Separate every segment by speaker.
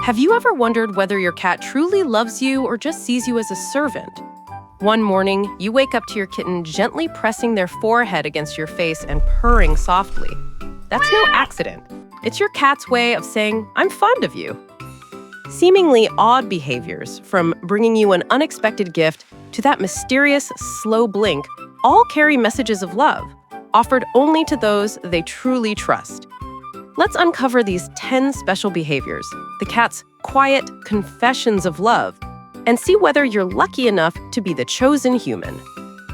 Speaker 1: Have you ever wondered whether your cat truly loves you or just sees you as a servant? One morning, you wake up to your kitten gently pressing their forehead against your face and purring softly. That's no accident. It's your cat's way of saying, "I'm fond of you." Seemingly odd behaviors, from bringing you an unexpected gift to that mysterious, slow blink, all carry messages of love, offered only to those they truly trust. Let's uncover these 10 special behaviors, the cat's quiet confessions of love, and see whether you're lucky enough to be the chosen human.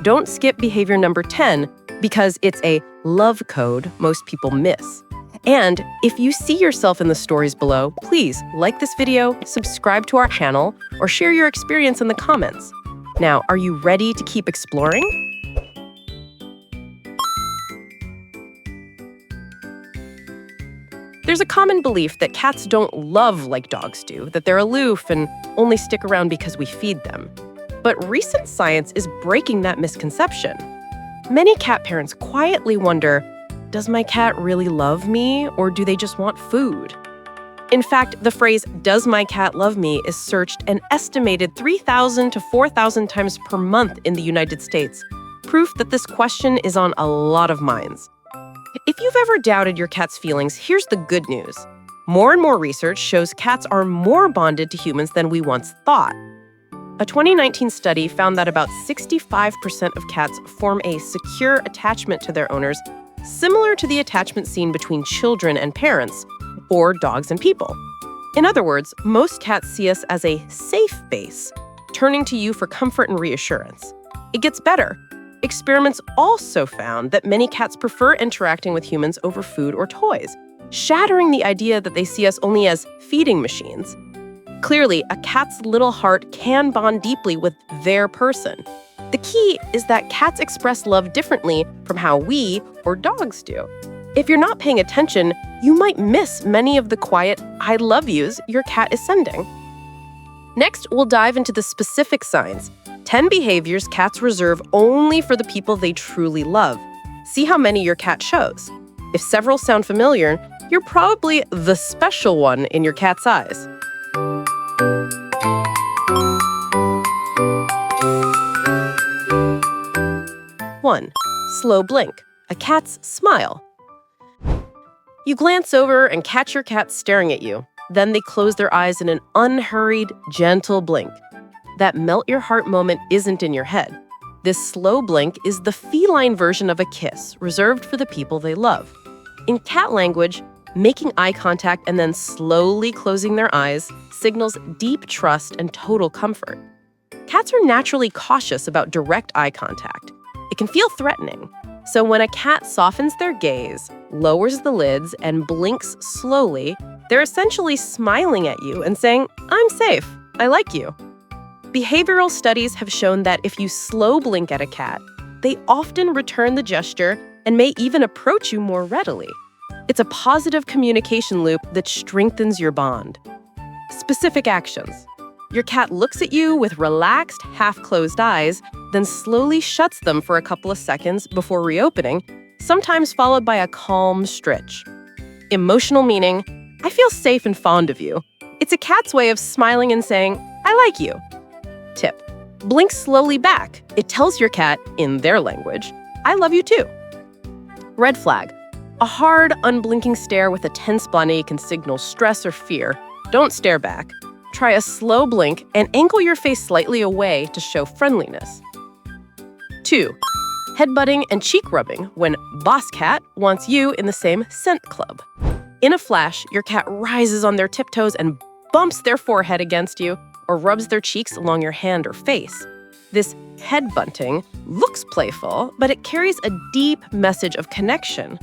Speaker 1: Don't skip behavior number 10 because it's a love code most people miss. And if you see yourself in the stories below, please like this video, subscribe to our channel, or share your experience in the comments. Now, are you ready to keep exploring? There's a common belief that cats don't love like dogs do, that they're aloof and only stick around because we feed them. But recent science is breaking that misconception. Many cat parents quietly wonder, does my cat really love me, or do they just want food? In fact, the phrase, "does my cat love me," is searched an estimated 3,000 to 4,000 times per month in the United States, proof that this question is on a lot of minds. If you've ever doubted your cat's feelings, here's the good news. More and more research shows cats are more bonded to humans than we once thought. A 2019 study found that about 65% of cats form a secure attachment to their owners, similar to the attachment seen between children and parents, or dogs and people. In other words, most cats see us as a safe base, turning to you for comfort and reassurance. It gets better. Experiments also found that many cats prefer interacting with humans over food or toys, shattering the idea that they see us only as feeding machines. Clearly, a cat's little heart can bond deeply with their person. The key is that cats express love differently from how we or dogs do. If you're not paying attention, you might miss many of the quiet "I love yous" your cat is sending. Next, we'll dive into the specific signs, 10 behaviors cats reserve only for the people they truly love. See how many your cat shows. If several sound familiar, you're probably the special one in your cat's eyes. 1. Slow blink, a cat's smile. You glance over and catch your cat staring at you. Then they close their eyes in an unhurried, gentle blink. That melt-your-heart moment isn't in your head. This slow blink is the feline version of a kiss, reserved for the people they love. In cat language, making eye contact and then slowly closing their eyes signals deep trust and total comfort. Cats are naturally cautious about direct eye contact. It can feel threatening. So when a cat softens their gaze, lowers the lids, and blinks slowly, they're essentially smiling at you and saying, "I'm safe. I like you." Behavioral studies have shown that if you slow blink at a cat, they often return the gesture and may even approach you more readily. It's a positive communication loop that strengthens your bond. Specific actions. Your cat looks at you with relaxed, half-closed eyes, then slowly shuts them for a couple of seconds before reopening, sometimes followed by a calm stretch. Emotional meaning, "I feel safe and fond of you." It's a cat's way of smiling and saying, "I like you." Tip: blink slowly back. It tells your cat, in their language, "I love you too." Red flag: a hard, unblinking stare with a tense body can signal stress or fear. Don't stare back. Try a slow blink and angle your face slightly away to show friendliness. 2. Headbutting and cheek rubbing when boss cat wants you in the same scent club. In a flash, your cat rises on their tiptoes and bumps their forehead against you, or rubs their cheeks along your hand or face. This head bunting looks playful, but it carries a deep message of connection.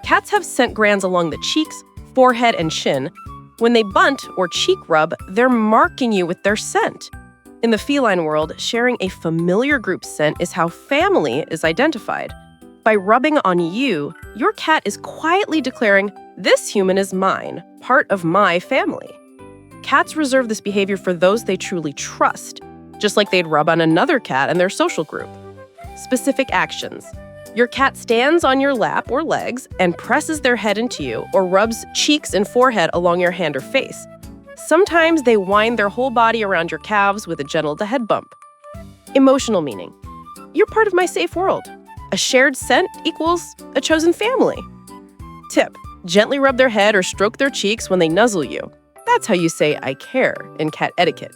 Speaker 1: Cats have scent glands along the cheeks, forehead, and chin. When they bunt or cheek rub, they're marking you with their scent. In the feline world, sharing a familiar group scent is how family is identified. By rubbing on you, your cat is quietly declaring, "This human is mine, part of my family." Cats reserve this behavior for those they truly trust, just like they'd rub on another cat in their social group. Specific actions. Your cat stands on your lap or legs and presses their head into you or rubs cheeks and forehead along your hand or face. Sometimes they wind their whole body around your calves with a gentle head bump. Emotional meaning. You're part of my safe world. A shared scent equals a chosen family. Tip. Gently rub their head or stroke their cheeks when they nuzzle you. That's how you say I care in cat etiquette.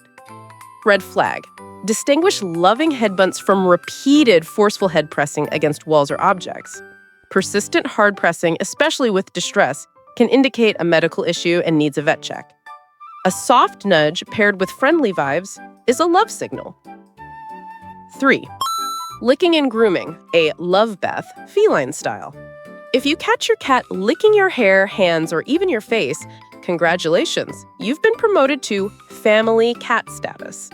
Speaker 1: Red flag. Distinguish loving head bunts from repeated forceful head pressing against walls or objects. Persistent hard pressing, especially with distress, can indicate a medical issue and needs a vet check. A soft nudge paired with friendly vibes is a love signal. 3. Licking and grooming, a love bath, feline style. If you catch your cat licking your hair, hands, or even your face, congratulations, you've been promoted to family cat status.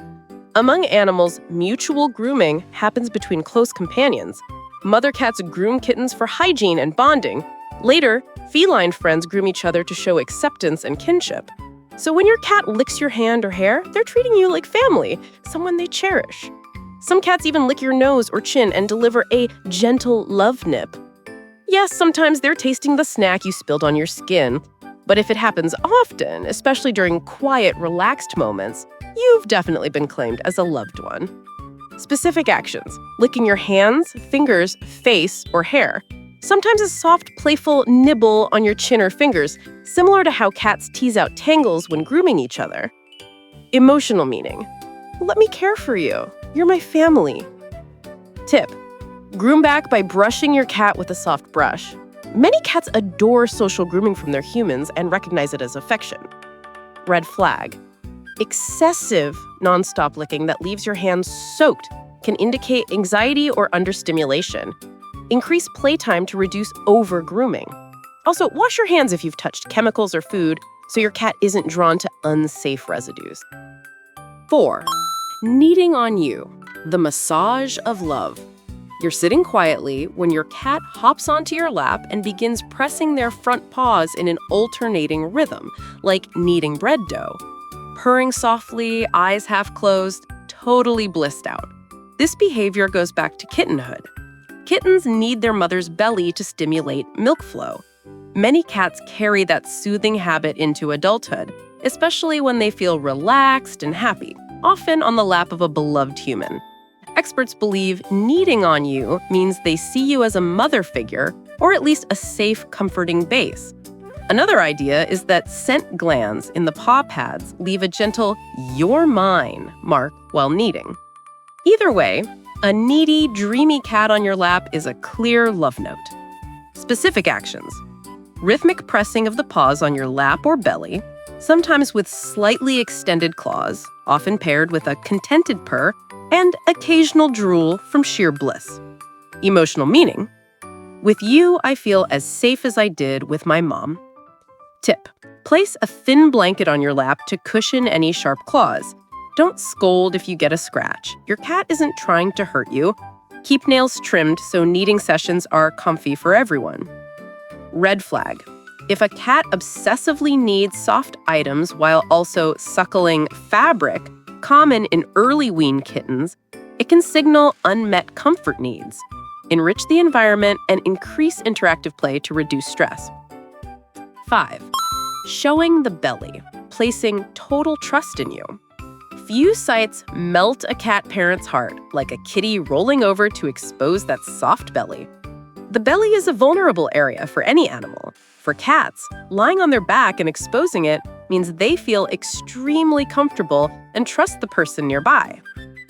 Speaker 1: Among animals, mutual grooming happens between close companions. Mother cats groom kittens for hygiene and bonding. Later, feline friends groom each other to show acceptance and kinship. So when your cat licks your hand or hair, they're treating you like family, someone they cherish. Some cats even lick your nose or chin and deliver a gentle love nip. Yes, sometimes they're tasting the snack you spilled on your skin, but if it happens often, especially during quiet, relaxed moments, you've definitely been claimed as a loved one. Specific actions: licking your hands, fingers, face, or hair. Sometimes a soft, playful nibble on your chin or fingers, similar to how cats tease out tangles when grooming each other. Emotional meaning. Let me care for you. You're my family. Tip. Groom back by brushing your cat with a soft brush. Many cats adore social grooming from their humans and recognize it as affection. Red flag. Excessive nonstop licking that leaves your hands soaked can indicate anxiety or understimulation. Increase playtime to reduce over-grooming. Also, wash your hands if you've touched chemicals or food so your cat isn't drawn to unsafe residues. 4. Kneading on you, the massage of love. You're sitting quietly when your cat hops onto your lap and begins pressing their front paws in an alternating rhythm, like kneading bread dough. Purring softly, eyes half closed, totally blissed out. This behavior goes back to kittenhood. Kittens need their mother's belly to stimulate milk flow. Many cats carry that soothing habit into adulthood, especially when they feel relaxed and happy, often on the lap of a beloved human. Experts believe kneading on you means they see you as a mother figure, or at least a safe, comforting base. Another idea is that scent glands in the paw pads leave a gentle "you're mine" mark while kneading. Either way, a needy, dreamy cat on your lap is a clear love note. Specific actions: rhythmic pressing of the paws on your lap or belly, sometimes with slightly extended claws, often paired with a contented purr, and occasional drool from sheer bliss. Emotional meaning: with you, I feel as safe as I did with my mom. Tip: place a thin blanket on your lap to cushion any sharp claws. Don't scold if you get a scratch. Your cat isn't trying to hurt you. Keep nails trimmed so kneading sessions are comfy for everyone. Red flag: if a cat obsessively needs soft items while also suckling fabric, common in early wean kittens, it can signal unmet comfort needs. Enrich the environment and increase interactive play to reduce stress. 5. Showing the belly, placing total trust in you. Few sights melt a cat parent's heart like a kitty rolling over to expose that soft belly. The belly is a vulnerable area for any animal. For cats, lying on their back and exposing it means they feel extremely comfortable and trust the person nearby.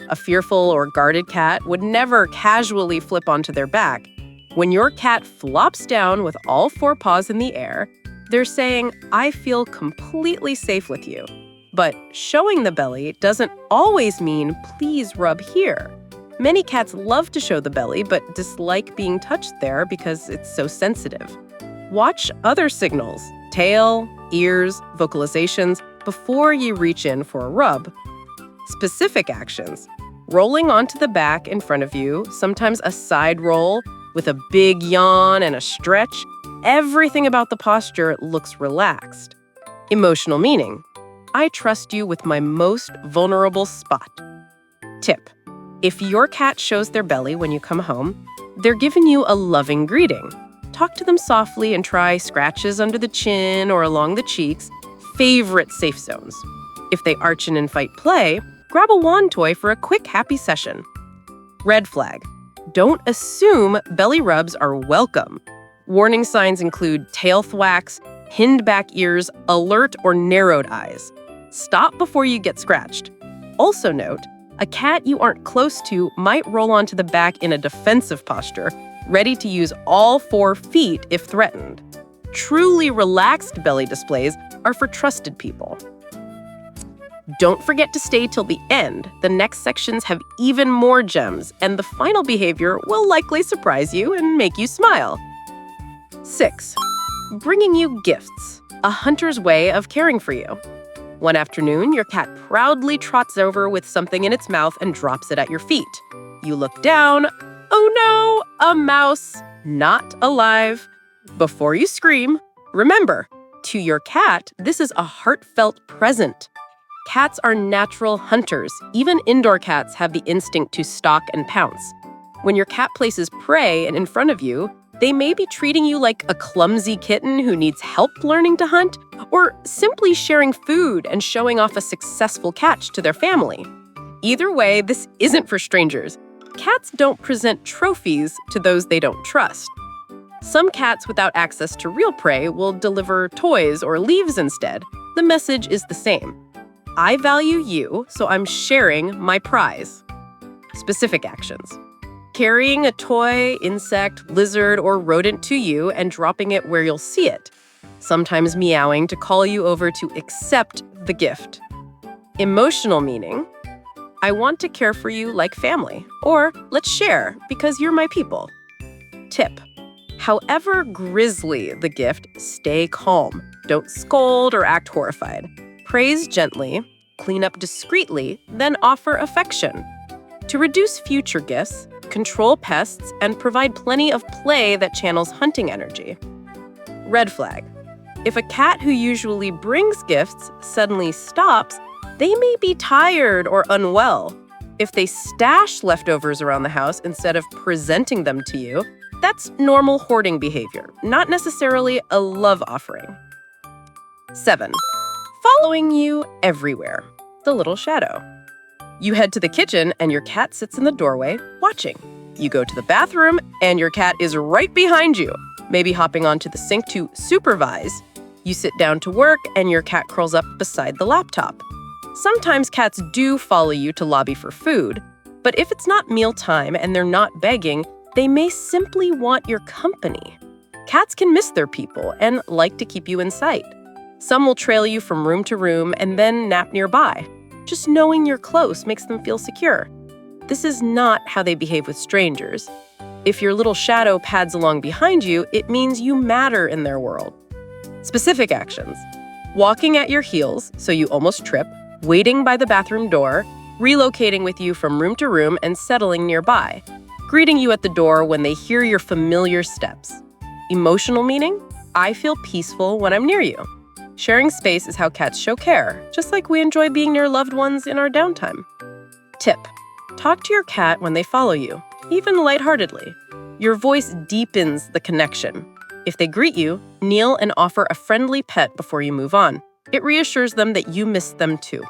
Speaker 1: A fearful or guarded cat would never casually flip onto their back. When your cat flops down with all 4 paws in the air, they're saying, "I feel completely safe with you." But showing the belly doesn't always mean "please rub here." Many cats love to show the belly but dislike being touched there because it's so sensitive. Watch other signals, tail, ears, vocalizations, before you reach in for a rub. Specific actions: rolling onto the back in front of you, sometimes a side roll with a big yawn and a stretch. Everything about the posture looks relaxed. Emotional meaning: I trust you with my most vulnerable spot. Tip: if your cat shows their belly when you come home, they're giving you a loving greeting. Talk to them softly and try scratches under the chin or along the cheeks. favorite safe zones. If they arch and fight play, grab a wand toy for a quick happy session. Red flag. Don't assume belly rubs are welcome. Warning signs include tail thwacks, pinned back ears, alert or narrowed eyes. Stop before you get scratched. Also note, a cat you aren't close to might roll onto the back in a defensive posture, ready to use all 4 feet if threatened. Truly relaxed belly displays are for trusted people. Don't forget to stay till the end. The next sections have even more gems, and the final behavior will likely surprise you and make you smile. 6. Bringing you gifts, a hunter's way of caring for you. One afternoon, your cat proudly trots over with something in its mouth and drops it at your feet. You look down. Oh no, a mouse, not alive. Before you scream, remember, to your cat, this is a heartfelt present. Cats are natural hunters. Even indoor cats have the instinct to stalk and pounce. When your cat places prey in front of you, they may be treating you like a clumsy kitten who needs help learning to hunt, or simply sharing food and showing off a successful catch to their family. Either way, this isn't for strangers. Cats don't present trophies to those they don't trust. Some cats without access to real prey will deliver toys or leaves instead. The message is the same. I value you, so I'm sharing my prize. Specific actions. Carrying a toy, insect, lizard, or rodent to you and dropping it where you'll see it. Sometimes meowing to call you over to accept the gift. Emotional meaning. I want to care for you like family. Or let's share because you're my people. Tip. However grisly the gift, stay calm. Don't scold or act horrified. Praise gently, clean up discreetly, then offer affection. To reduce future gifts, control pests, and provide plenty of play that channels hunting energy. Red flag. If a cat who usually brings gifts suddenly stops, they may be tired or unwell. If they stash leftovers around the house instead of presenting them to you, that's normal hoarding behavior, not necessarily a love offering. 7. Following you everywhere. The little shadow. You head to the kitchen and your cat sits in the doorway, watching. You go to the bathroom and your cat is right behind you, maybe hopping onto the sink to supervise. You sit down to work and your cat curls up beside the laptop. Sometimes cats do follow you to lobby for food, but if it's not mealtime and they're not begging, they may simply want your company. Cats can miss their people and like to keep you in sight. Some will trail you from room to room and then nap nearby. Just knowing you're close makes them feel secure. This is not how they behave with strangers. If your little shadow pads along behind you, it means you matter in their world. Specific actions. Walking at your heels so you almost trip, waiting by the bathroom door, relocating with you from room to room and settling nearby, greeting you at the door when they hear your familiar steps. Emotional meaning? I feel peaceful when I'm near you. Sharing space is how cats show care, just like we enjoy being near loved ones in our downtime. Tip. Talk to your cat when they follow you, even lightheartedly. Your voice deepens the connection. If they greet you, kneel and offer a friendly pet before you move on. It reassures them that you miss them too.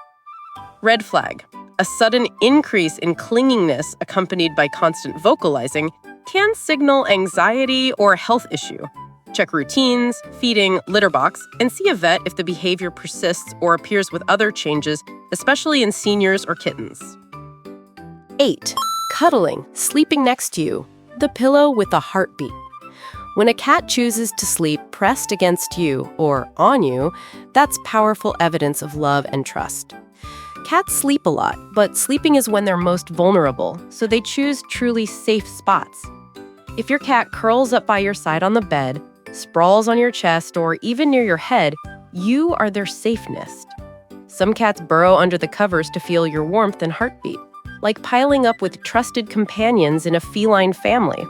Speaker 1: Red flag. A sudden increase in clinginess accompanied by constant vocalizing can signal anxiety or health issue. Check routines, feeding, litter box, and see a vet if the behavior persists or appears with other changes, especially in seniors or kittens. 8. Cuddling, sleeping next to you. The pillow with a heartbeat. When a cat chooses to sleep pressed against you or on you, that's powerful evidence of love and trust. Cats sleep a lot, but sleeping is when they're most vulnerable, so they choose truly safe spots. If your cat curls up by your side on the bed, sprawls on your chest, or even near your head, you are their safe nest. Some cats burrow under the covers to feel your warmth and heartbeat, like piling up with trusted companions in a feline family.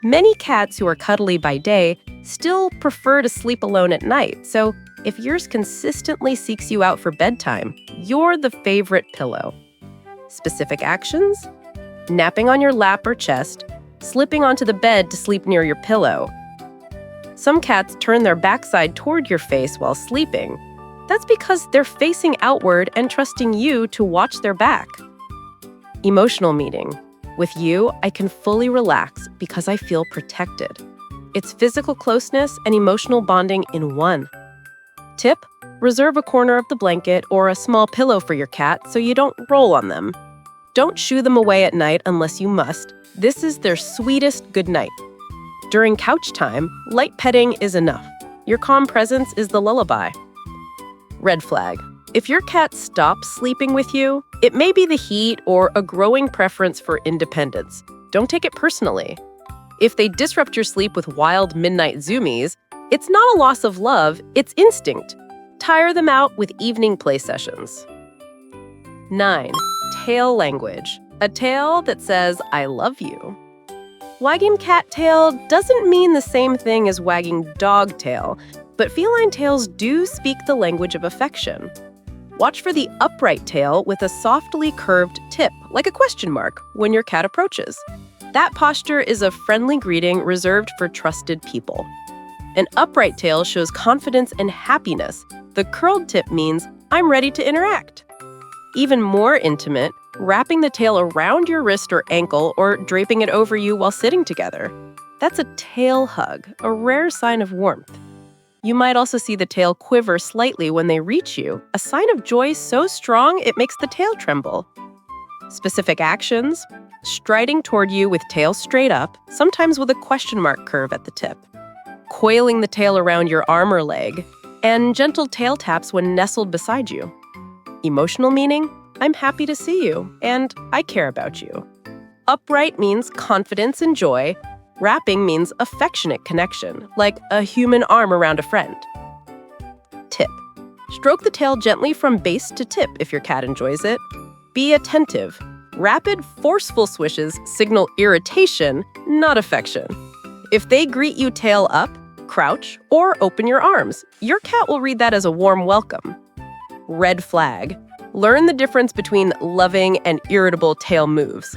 Speaker 1: Many cats who are cuddly by day still prefer to sleep alone at night, so if yours consistently seeks you out for bedtime, you're the favorite pillow. Specific actions? Napping on your lap or chest, slipping onto the bed to sleep near your pillow. Some cats turn their backside toward your face while sleeping. That's because they're facing outward and trusting you to watch their back. Emotional meaning. With you, I can fully relax because I feel protected. It's physical closeness and emotional bonding in one. Tip: reserve a corner of the blanket or a small pillow for your cat so you don't roll on them. Don't shoo them away at night unless you must. This is their sweetest goodnight. During couch time, light petting is enough. Your calm presence is the lullaby. Red flag. If your cat stops sleeping with you, it may be the heat or a growing preference for independence. Don't take it personally. If they disrupt your sleep with wild midnight zoomies, it's not a loss of love, it's instinct. Tire them out with evening play sessions. 9. Tail language. A tail that says, I love you. Wagging cat tail doesn't mean the same thing as wagging dog tail, but feline tails do speak the language of affection. Watch for the upright tail with a softly curved tip, like a question mark, when your cat approaches. That posture is a friendly greeting reserved for trusted people. An upright tail shows confidence and happiness. The curled tip means, I'm ready to interact. Even more intimate, wrapping the tail around your wrist or ankle or draping it over you while sitting together. That's a tail hug, a rare sign of warmth. You might also see the tail quiver slightly when they reach you, a sign of joy so strong it makes the tail tremble. Specific actions: striding toward you with tail straight up, sometimes with a question mark curve at the tip. Coiling the tail around your arm or leg, and gentle tail taps when nestled beside you. Emotional meaning: I'm happy to see you, and I care about you. Upright means confidence and joy. Wrapping means affectionate connection, like a human arm around a friend. Tip: stroke the tail gently from base to tip if your cat enjoys it. Be attentive. Rapid, forceful swishes signal irritation, not affection. If they greet you tail up, crouch, or open your arms, your cat will read that as a warm welcome. Red flag. Learn the difference between loving and irritable tail moves.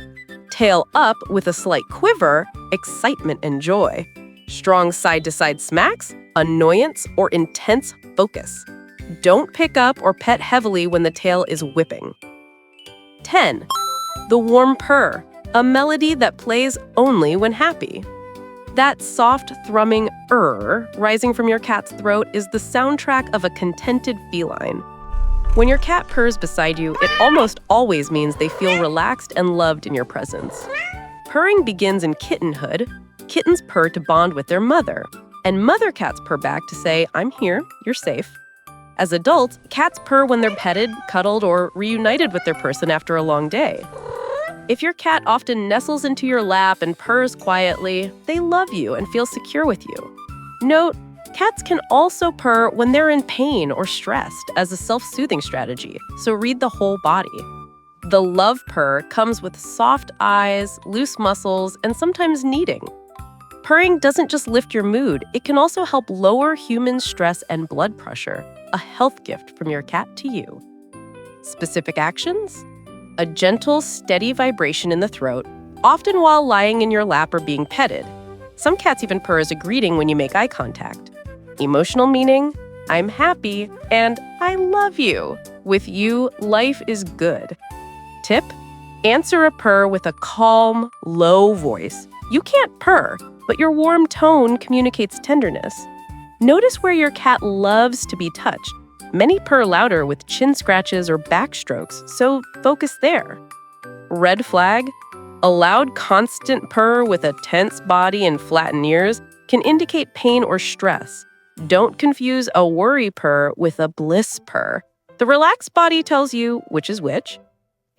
Speaker 1: Tail up with a slight quiver, excitement and joy. Strong side-to-side smacks, annoyance or intense focus. Don't pick up or pet heavily when the tail is whipping. 10. The warm purr, a melody that plays only when happy. That soft, thrumming rising from your cat's throat is the soundtrack of a contented feline. When your cat purrs beside you, it almost always means they feel relaxed and loved in your presence. Purring begins in kittenhood. Kittens purr to bond with their mother, and mother cats purr back to say, I'm here, you're safe. As adults, cats purr when they're petted, cuddled, or reunited with their person after a long day. If your cat often nestles into your lap and purrs quietly, they love you and feel secure with you. Note, cats can also purr when they're in pain or stressed as a self-soothing strategy, so read the whole body. The love purr comes with soft eyes, loose muscles, and sometimes kneading. Purring doesn't just lift your mood, it can also help lower human stress and blood pressure, a health gift from your cat to you. Specific actions? A gentle, steady vibration in the throat, often while lying in your lap or being petted. Some cats even purr as a greeting when you make eye contact. Emotional meaning: I'm happy and I love you. With you, life is good. Tip: answer a purr with a calm, low voice. You can't purr, but your warm tone communicates tenderness. Notice where your cat loves to be touched. Many purr louder with chin scratches or back strokes, so focus there. Red flag: a loud, constant purr with a tense body and flattened ears can indicate pain or stress. Don't confuse a worry purr with a bliss purr. The relaxed body tells you which is which.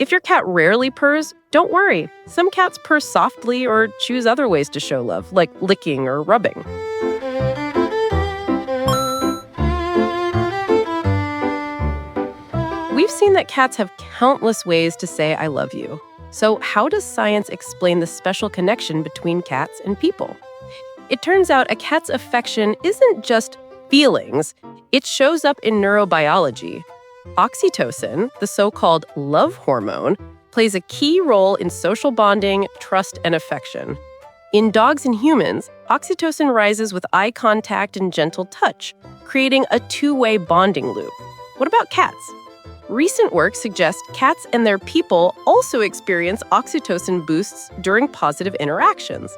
Speaker 1: If your cat rarely purrs, don't worry. Some cats purr softly or choose other ways to show love, like licking or rubbing. We've seen that cats have countless ways to say I love you. So how does science explain the special connection between cats and people? It turns out a cat's affection isn't just feelings, it shows up in neurobiology. Oxytocin, the so-called love hormone, plays a key role in social bonding, trust, and affection. In dogs and humans, oxytocin rises with eye contact and gentle touch, creating a two-way bonding loop. What about cats? Recent work suggests cats and their people also experience oxytocin boosts during positive interactions.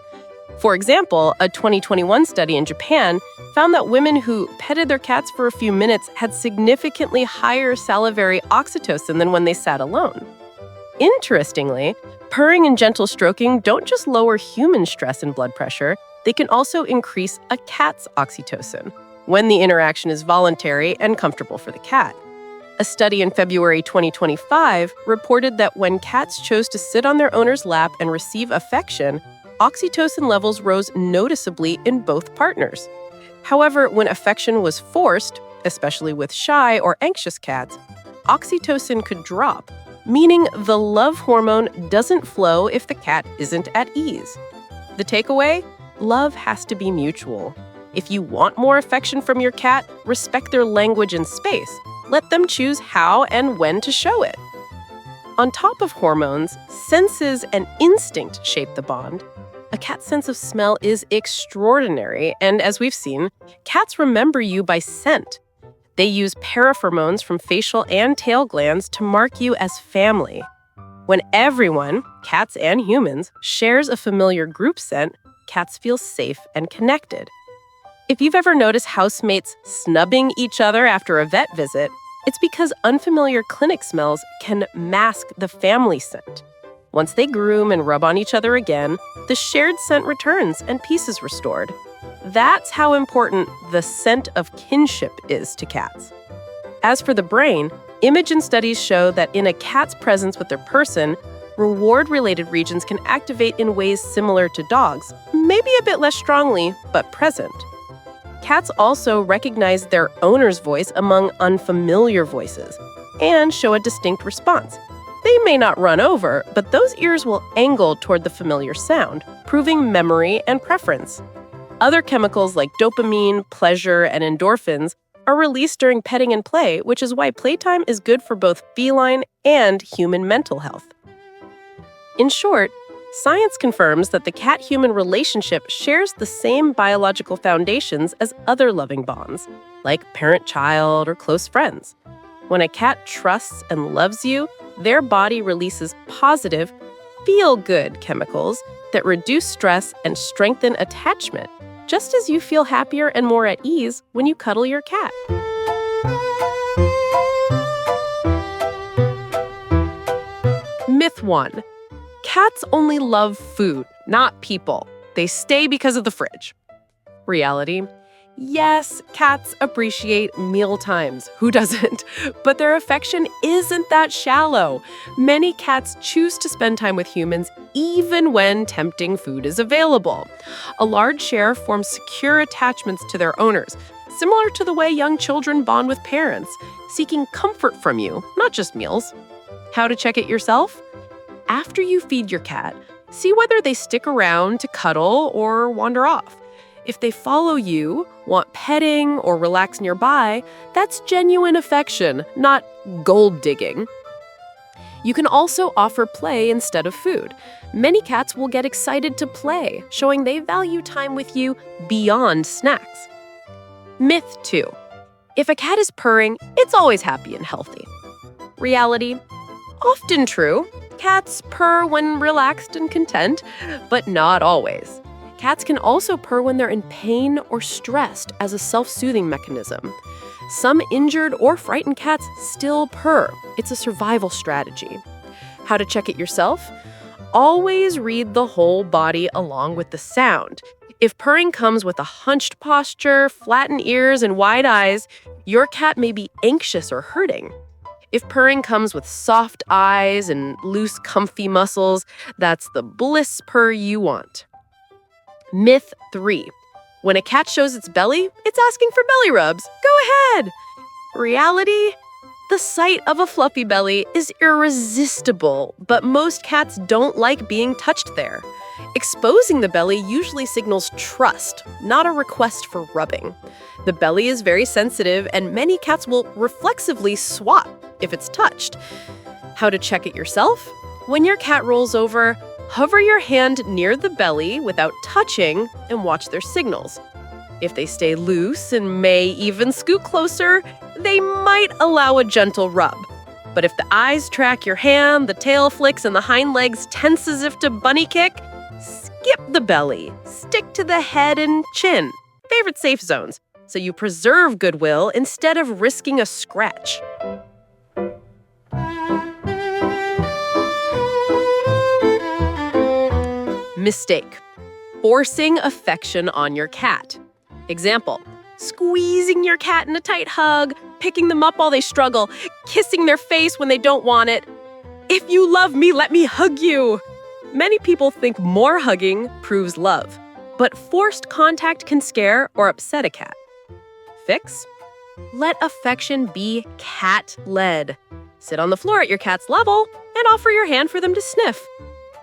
Speaker 1: For example, a 2021 study in Japan found that women who petted their cats for a few minutes had significantly higher salivary oxytocin than when they sat alone. Interestingly, purring and gentle stroking don't just lower human stress and blood pressure, they can also increase a cat's oxytocin when the interaction is voluntary and comfortable for the cat. A study in February 2025 reported that when cats chose to sit on their owner's lap and receive affection, oxytocin levels rose noticeably in both partners. However, when affection was forced, especially with shy or anxious cats, oxytocin could drop, meaning the love hormone doesn't flow if the cat isn't at ease. The takeaway? Love has to be mutual. If you want more affection from your cat, respect their language and space. Let them choose how and when to show it. On top of hormones, senses and instinct shape the bond. A cat's sense of smell is extraordinary, and as we've seen, cats remember you by scent. They use parapheromones from facial and tail glands to mark you as family. When everyone, cats and humans, shares a familiar group scent, cats feel safe and connected. If you've ever noticed housemates snubbing each other after a vet visit, it's because unfamiliar clinic smells can mask the family scent. Once they groom and rub on each other again, the shared scent returns and peace is restored. That's how important the scent of kinship is to cats. As for the brain, imaging studies show that in a cat's presence with their person, reward-related regions can activate in ways similar to dogs, maybe a bit less strongly, but present. Cats also recognize their owner's voice among unfamiliar voices and show a distinct response. They may not run over, but those ears will angle toward the familiar sound, proving memory and preference. Other chemicals like dopamine, pleasure, and endorphins are released during petting and play, which is why playtime is good for both feline and human mental health. In short, science confirms that the cat-human relationship shares the same biological foundations as other loving bonds, like parent-child or close friends. When a cat trusts and loves you, their body releases positive, feel-good chemicals that reduce stress and strengthen attachment, just as you feel happier and more at ease when you cuddle your cat. Myth 1. Cats only love food, not people. They stay because of the fridge. Reality? Yes, cats appreciate meal times. Who doesn't? But their affection isn't that shallow. Many cats choose to spend time with humans even when tempting food is available. A large share form secure attachments to their owners, similar to the way young children bond with parents, seeking comfort from you, not just meals. How to check it yourself? After you feed your cat, see whether they stick around to cuddle or wander off. If they follow you, want petting, or relax nearby, that's genuine affection, not gold digging. You can also offer play instead of food. Many cats will get excited to play, showing they value time with you beyond snacks. Myth 2. If a cat is purring, it's always happy and healthy. Reality? Often true. Cats purr when relaxed and content, but not always. Cats can also purr when they're in pain or stressed as a self-soothing mechanism. Some injured or frightened cats still purr. It's a survival strategy. How to check it yourself? Always read the whole body along with the sound. If purring comes with a hunched posture, flattened ears, and wide eyes, your cat may be anxious or hurting. If purring comes with soft eyes and loose, comfy muscles, that's the bliss purr you want. Myth 3. When a cat shows its belly, it's asking for belly rubs. Go ahead! Reality? The sight of a fluffy belly is irresistible, but most cats don't like being touched there. Exposing the belly usually signals trust, not a request for rubbing. The belly is very sensitive, and many cats will reflexively swat if it's touched. How to check it yourself? When your cat rolls over, hover your hand near the belly without touching and watch their signals. If they stay loose and may even scoot closer, they might allow a gentle rub. But if the eyes track your hand, the tail flicks, and the hind legs tense as if to bunny kick, skip the belly. Stick to the head and chin, favorite safe zones, so you preserve goodwill instead of risking a scratch. Mistake: forcing affection on your cat. Example: squeezing your cat in a tight hug, picking them up while they struggle, kissing their face when they don't want it. If you love me, let me hug you. Many people think more hugging proves love, but forced contact can scare or upset a cat. Fix: let affection be cat-led. Sit on the floor at your cat's level and offer your hand for them to sniff.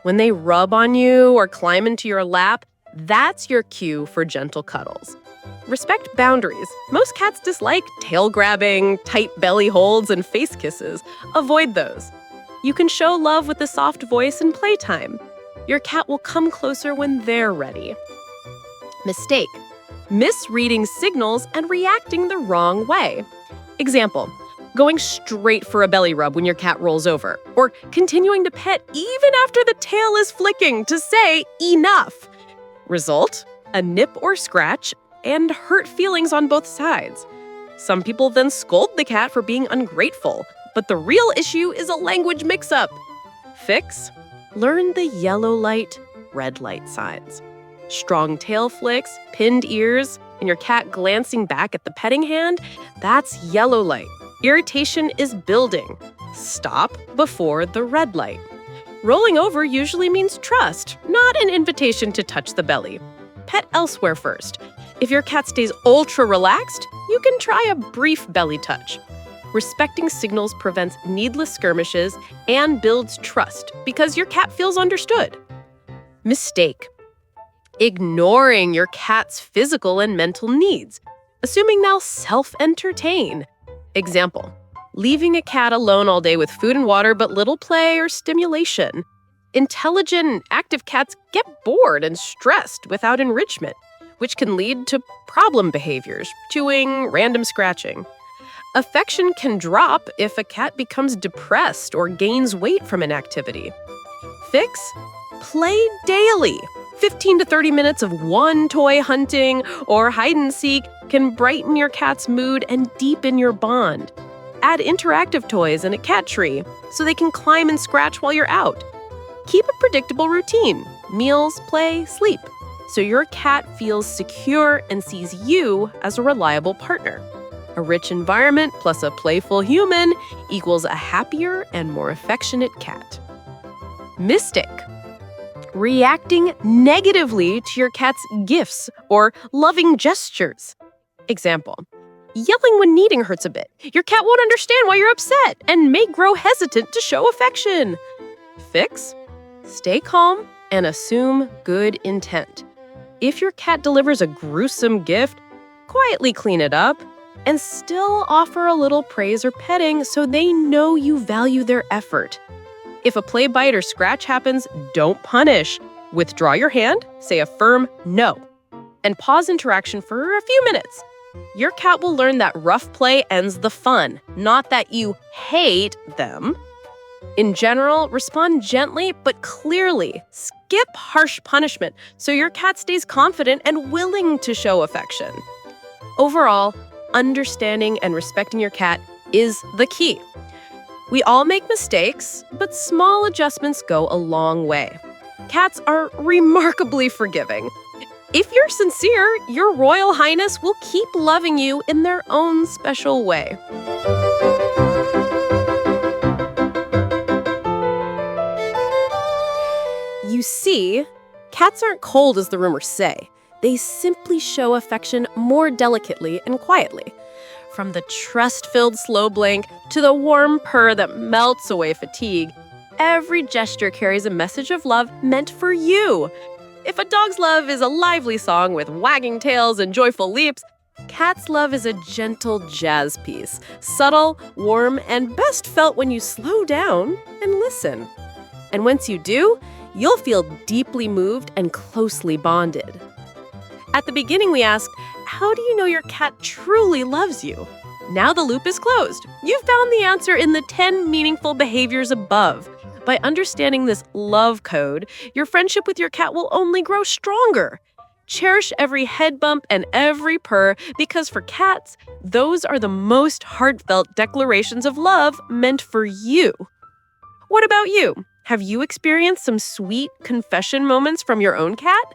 Speaker 1: When they rub on you or climb into your lap, that's your cue for gentle cuddles. Respect boundaries. Most cats dislike tail grabbing, tight belly holds, and face kisses. Avoid those. You can show love with a soft voice and playtime. Your cat will come closer when they're ready. Mistake: misreading signals and reacting the wrong way. Example: going straight for a belly rub when your cat rolls over, or continuing to pet even after the tail is flicking to say enough. Result: a nip or scratch and hurt feelings on both sides. Some people then scold the cat for being ungrateful, but the real issue is a language mix-up. Fix: learn the yellow light, red light signs. Strong tail flicks, pinned ears, and your cat glancing back at the petting hand, that's yellow light. Irritation is building. Stop before the red light. Rolling over usually means trust, not an invitation to touch the belly. Pet elsewhere first. If your cat stays ultra relaxed, you can try a brief belly touch. Respecting signals prevents needless skirmishes and builds trust because your cat feels understood. Mistake: ignoring your cat's physical and mental needs, assuming they'll self-entertain. Example: leaving a cat alone all day with food and water but little play or stimulation. Intelligent, active cats get bored and stressed without enrichment, which can lead to problem behaviors, chewing, random scratching. Affection can drop if a cat becomes depressed or gains weight from an activity. Fix: play daily. 15 to 30 minutes of one toy hunting or hide and seek can brighten your cat's mood and deepen your bond. Add interactive toys and a cat tree so they can climb and scratch while you're out. Keep a predictable routine: meals, play, sleep, so your cat feels secure and sees you as a reliable partner. A rich environment plus a playful human equals a happier and more affectionate cat. Mistake: reacting negatively to your cat's gifts or loving gestures. Example: yelling when kneading hurts a bit. Your cat won't understand why you're upset and may grow hesitant to show affection. Fix: stay calm and assume good intent. If your cat delivers a gruesome gift, quietly clean it up and still offer a little praise or petting so they know you value their effort. If a play bite or scratch happens, don't punish. Withdraw your hand, say a firm no, and pause interaction for a few minutes. Your cat will learn that rough play ends the fun, not that you hate them. In general, respond gently but clearly. Skip harsh punishment so your cat stays confident and willing to show affection. Overall, understanding and respecting your cat is the key. We all make mistakes, but small adjustments go a long way. Cats are remarkably forgiving. If you're sincere, your Royal Highness will keep loving you in their own special way. You see, cats aren't cold as the rumors say. They simply show affection more delicately and quietly. From the trust-filled slow blink to the warm purr that melts away fatigue, every gesture carries a message of love meant for you. If a dog's love is a lively song with wagging tails and joyful leaps, cat's love is a gentle jazz piece, subtle, warm, and best felt when you slow down and listen. And once you do, you'll feel deeply moved and closely bonded. At the beginning, we asked, how do you know your cat truly loves you? Now the loop is closed. You've found the answer in the 10 meaningful behaviors above. By understanding this love code, your friendship with your cat will only grow stronger. Cherish every head bump and every purr, because for cats, those are the most heartfelt declarations of love meant for you. What about you? Have you experienced some sweet confession moments from your own cat?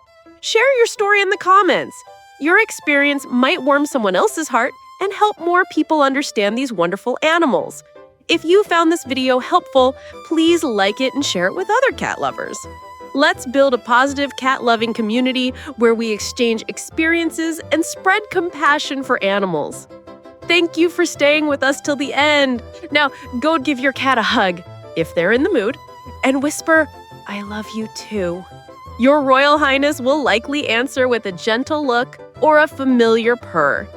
Speaker 1: Share your story in the comments. Your experience might warm someone else's heart and help more people understand these wonderful animals. If you found this video helpful, please like it and share it with other cat lovers. Let's build a positive cat-loving community where we exchange experiences and spread compassion for animals. Thank you for staying with us till the end. Now, go give your cat a hug, if they're in the mood, and whisper, "I love you too." Your Royal Highness will likely answer with a gentle look or a familiar purr.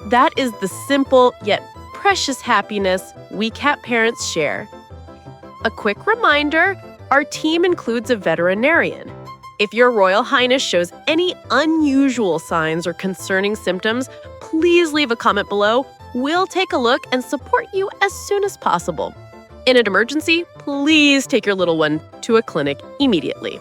Speaker 1: That is the simple yet precious happiness we cat parents share. A quick reminder, our team includes a veterinarian. If your Royal Highness shows any unusual signs or concerning symptoms, please leave a comment below. We'll take a look and support you as soon as possible. In an emergency, please take your little one to a clinic immediately.